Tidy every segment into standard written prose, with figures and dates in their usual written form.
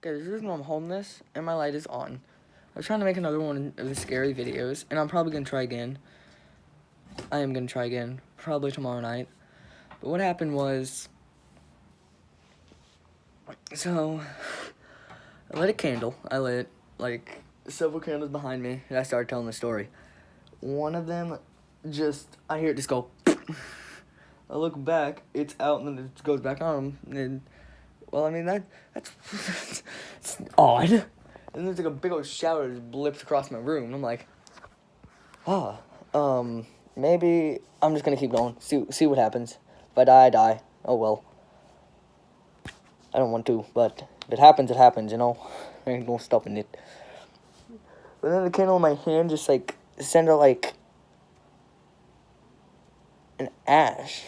Okay, this is when I'm holding this, and my light is on. I was trying to make another one of the scary videos, and I'm probably going to try again. I am going to try again, probably tomorrow night. But what happened was, so, I lit a candle. I lit, like, several candles behind me, and I started telling the story. One of them I hear it just go, I look back, it's out, and then it goes back on, and, well, I mean, that's it's odd. And there's like a big old shower that just blips across my room, and I'm like, maybe I'm just gonna keep going, see what happens. If I die, I die. Oh well. I don't want to, but if it happens, it happens, you know? There ain't no stopping it. But then the candle in my hand just, like, sent out, like, an ash.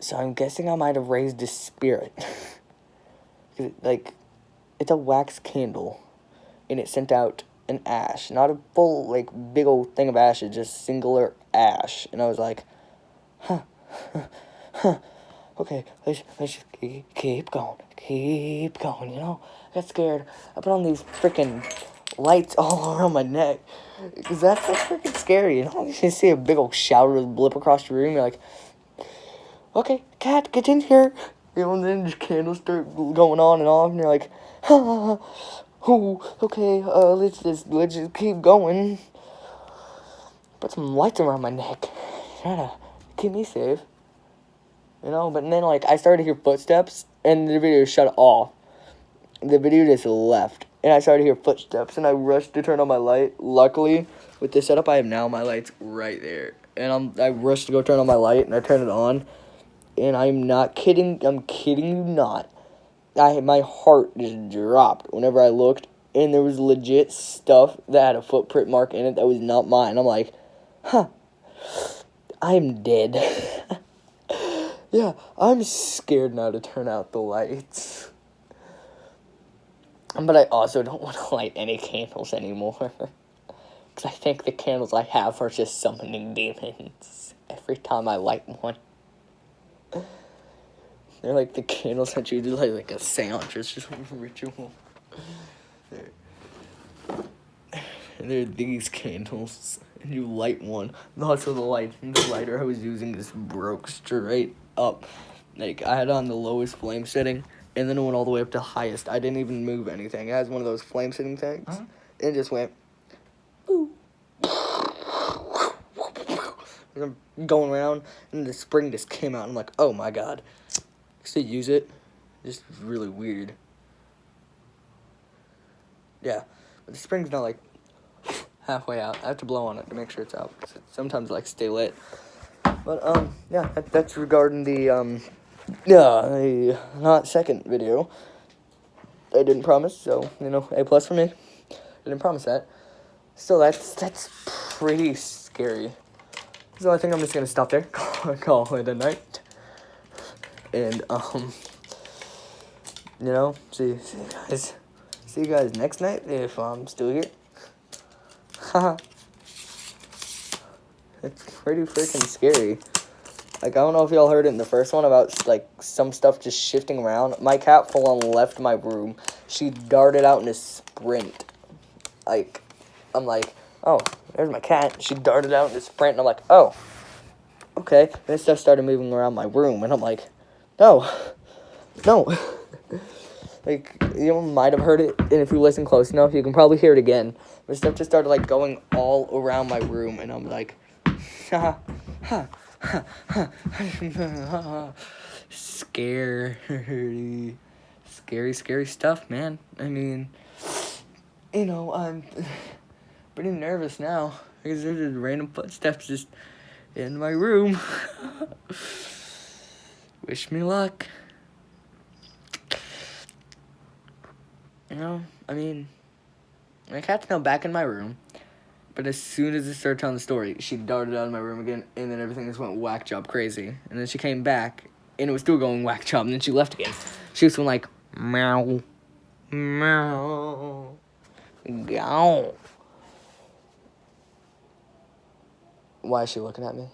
So I'm guessing I might have raised a spirit. Like, it's a wax candle, and it sent out an ash. Not a full, like, big old thing of ashes, just singular ash. And I was like, okay, let's just keep going, you know? I got scared. I put on these freaking lights all around my neck, because that's freaking scary, you know? You see a big old shower blip across the room, you're like, okay, cat, get in here. You know, and then just candles start going on and off, and you're like, oh, okay, let's just keep going. Put some lights around my neck, try to keep me safe. You know, but then, like, I started to hear footsteps, and the video shut off. The video just left, and I started to hear footsteps, and I rushed to turn on my light. Luckily, with the setup I have now, my light's right there. And I rushed to go turn on my light, and I turned it on. And I'm not kidding. I'm kidding you not. My heart just dropped whenever I looked, and there was legit stuff that had a footprint mark in it that was not mine. I'm like, I'm dead. Yeah, I'm scared now to turn out the lights. But I also don't want to light any candles anymore. Because I think the candles I have are just summoning demons every time I light one. They're like the candles that you do like a seance. It's just a ritual. They're these candles. And you light one. Also the lighter I was using just broke straight up. Like, I had it on the lowest flame setting, and then it went all the way up to highest. I didn't even move anything. It has one of those flame setting things. And it just went, ooh. And I'm going around, and the spring just came out. And I'm like, oh my god. To use it, just really weird. Yeah, but the spring's not like halfway out. I have to blow on it to make sure it's out. Because it sometimes like stay lit. But yeah, that's regarding the not second video. I didn't promise, so you know, A+ for me. I didn't promise that. Still, that's pretty scary. So I think I'm just gonna stop there. Call it a night. And you know, see you guys next night if I'm still here. Haha. It's pretty freaking scary. Like, I don't know if y'all heard it in the first one about, like, some stuff just shifting around. My cat full on left my room. She darted out in a sprint. Like, I'm like, oh, there's my cat. She darted out in a sprint, and I'm like, oh, okay. And then stuff started moving around my room, and I'm like, no. Like, you might have heard it, and if you listen close enough, you can probably hear it again. But stuff just started, like, going all around my room, and I'm like, scary stuff, man. I mean, you know, I'm pretty nervous now, because there's just random footsteps just in my room. Wish me luck. You know, I mean, my cat's now back in my room, but as soon as I started telling the story, she darted out of my room again, and then everything just went whack job crazy. And then she came back, and it was still going whack job, and then she left again. She was like, meow, meow, meow. Why is she looking at me?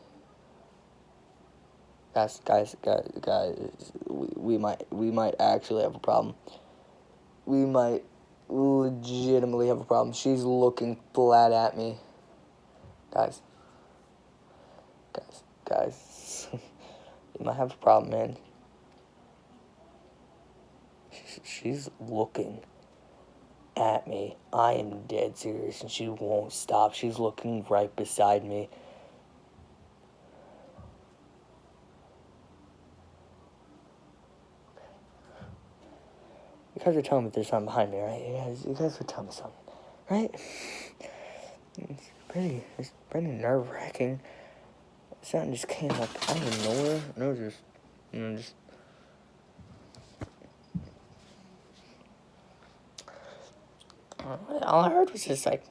Guys, we might actually have a problem. We might legitimately have a problem. She's looking flat at me. Guys. You might have a problem, man. She's looking at me. I am dead serious, and she won't stop. She's looking right beside me. You guys are telling me there's something behind me, right? You guys are telling me something, right? It's pretty nerve-wracking. Something just came like out of nowhere. And it was just, all I heard was just like,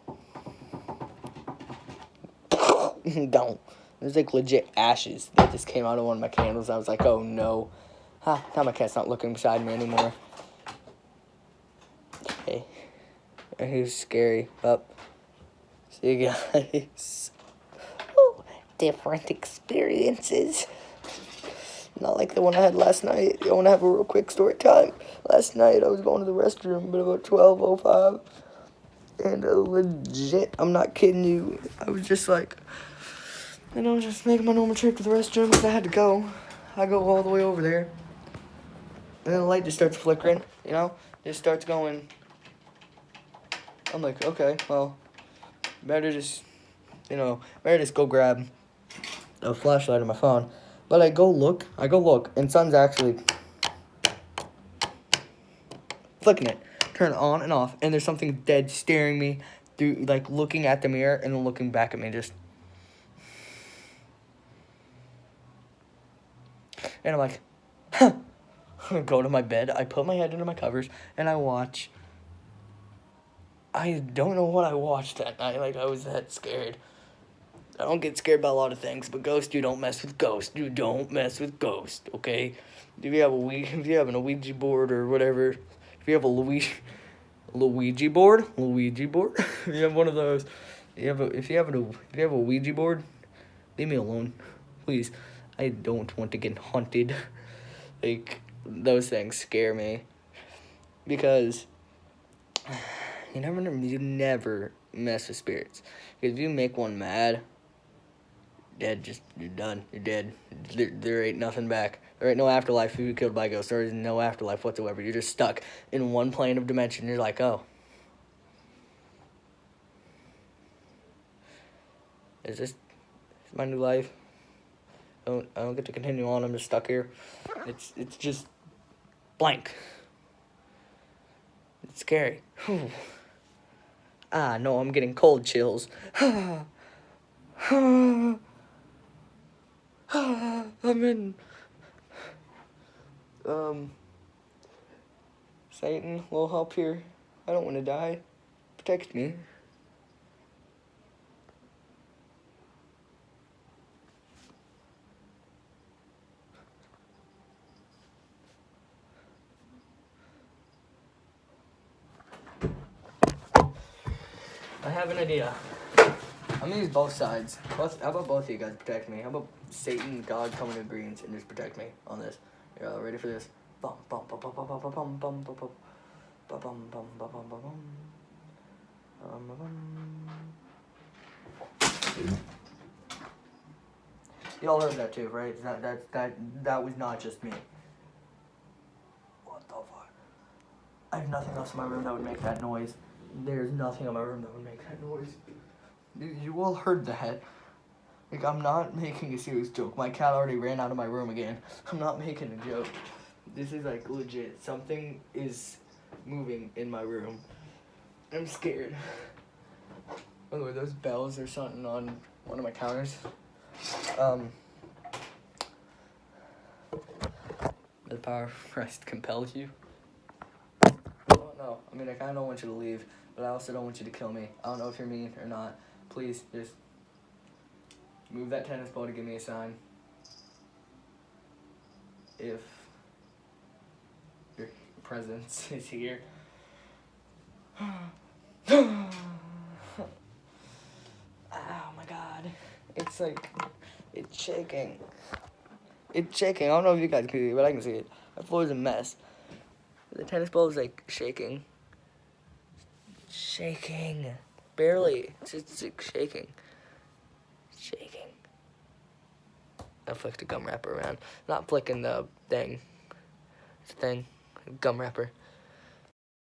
don't. It was like legit ashes that just came out of one of my candles. I was like, oh no. Now my cat's not looking beside me anymore. Okay. It was scary. See you guys. Oh, different experiences. Not like the one I had last night. I want to have a real quick story time. Last night I was going to the restroom at about 12:05. And legit, I'm not kidding you. I was just like, just making my normal trip to the restroom because I had to go. I go all the way over there. And then the light just starts flickering, Just starts going. I'm like, okay, well, better just go grab a flashlight on my phone. But I go look, and sun's actually flicking it. Turn it on and off, and there's something dead staring me through, like, looking at the mirror and then looking back at me, just. And I'm like, huh. I go to my bed, I put my head under my covers, and I watch. I don't know what I watched that night. Like, I was that scared. I don't get scared by a lot of things, but Ghost, you don't mess with Ghost. You don't mess with Ghost, okay? If you have a Ouija board or whatever, if you have a Luigi board, if you have one of those, if you have a Ouija board, leave me alone, please. I don't want to get haunted. Like, those things scare me because you never mess with spirits. Because if you make one mad, you're done. You're dead. There ain't nothing back. There ain't no afterlife if you killed by a ghost. There is no afterlife whatsoever. You're just stuck in one plane of dimension. You're like, oh. Is this my new life? I don't get to continue on. I'm just stuck here. It's just blank. It's scary. No, I'm getting cold chills. I'm in. Satan, little help here. I don't want to die. Protect me. I have an idea. I'm gonna use both sides. How about both of you guys protect me? How about Satan, God come in agreement and just protect me on this? You all ready for this? Bum bum bum bum bum bum bum bum bum bum bum bum bum bum bum bum. Y'all heard that too, right? That was not just me. What the fuck? I have nothing else in my room that would make that noise. There's nothing in my room that would make that noise. You all heard that. Like, I'm not making a serious joke. My cat already ran out of my room again. I'm not making a joke. This is, like, legit. Something is moving in my room. I'm scared. By the way, those bells are something on one of my counters. The power of Christ compels you. I don't know. I mean, I kind of don't want you to leave, but I also don't want you to kill me. I don't know if you're mean or not. Please, just move that tennis ball to give me a sign. If your presence is here. Oh my god. It's like, it's shaking. It's shaking. I don't know if you guys can see it, but I can see it. My floor is a mess. The tennis ball is like shaking. Shaking. Barely. It's like shaking. Shaking. I flicked the gum wrapper around. Not flicking the thing. It's a thing. Gum wrapper.